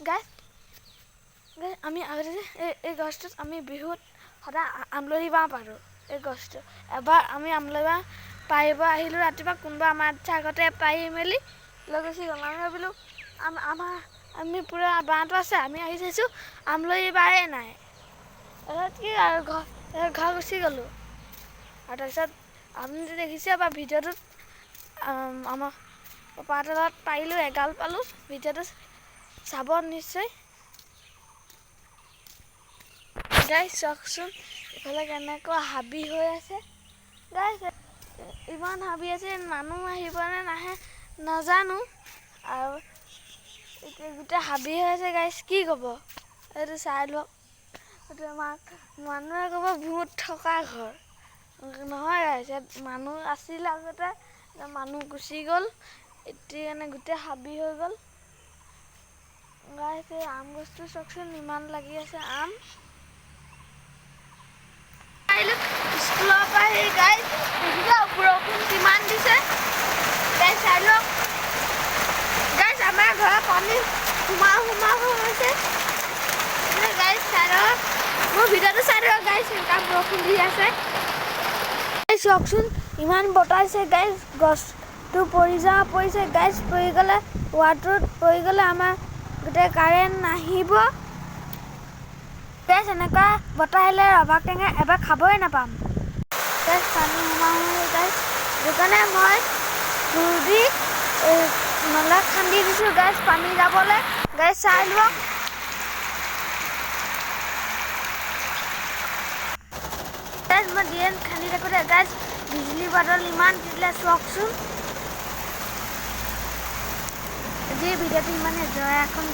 Guys আমি আগতে এই গছটোত আমি বিহুত সদায় আমলৰি বাঁহ পাৰোঁ। এই গছটো এবাৰ আমি আমলৰি বাঁহ পাৰিব আহিলোঁ ৰাতিপুৱা, কোনোবা আমাৰ আগতে পাৰি মেলি লৈ গুচি গ'ল। আমি ভাবিলোঁ আমি পূৰা বাঁহটো আছে, আমি আহি চাইছোঁ আমলৰি বাঁহেই নাই। তাৰপিছত কি আৰু ঘৰ গুচি গ'লোঁ। আৰু তাৰপিছত আপুনি দেখিছে বা ভিডিঅ'টোত আমাৰ পাত এডালত পাৰিলোঁ, এগাল পালোঁ। ভিডিঅ'টো চাব নিশ্চয়। গাইজ চাওকচোন ইফালে কেনেকুৱা হাবি হৈ আছে। গাইজ ইমান হাবি আছে, মানুহ আহিবনে নাহে নাজানো। আৰু এতিয়া গোটেই হাবি হৈ আছে। গাইজ কি ক'ব এইটো চাই লওক। এইটো মানুহে ক'ব ভূত থকা ঘৰ। নহয় গাইজ, ইয়াত মানুহ আছিলে আগতে, মানুহ গুচি গ'ল, এতিয়া গোটেই হাবি হৈ গ'ল। গাইজ এই আম গছটো চাওকচোন ইমান লাগি আছে আম। স্কুলৰ পৰা সেই গাইজ বৰষুণ কিমান দিছে। গাইজ চাই লওক। গাইজ আমাৰ ঘৰত পানী সোমাও হৈছে। গাইজ চাই লওক, মোৰ ভিডিঅ'টো চাই লওক। গাইজ এনেকুৱা বৰষুণ দি আছে। গাইজ চাওকচোন ইমান বতাহ আছে। গাইজ গছটো পৰিছে। গাইজ পৰি গ'লে ৱাৰটোত পৰি গ'লে আমাৰ গোটেই কাৰেণ্ট নাহিব। গাইজ এনেকুৱা বতাহ আহিলে ৰবাব টেঙা এবাৰ খাবই নাপাম। গাইজ পানী সোমাও গাইজ, সেইকাৰণে মই জোৰ দি নলা খান্দি দিছোঁ গাইজ পানী যাবলৈ। গাইজ চাই লওক। গাইজ মই ড্ৰেইন খান্দি থাকোঁতে গাইজ বিজুলী বাদল ইমান দিলে চাওকচোন। আজি ভিডিঅ'টো ইমানে জয় এখন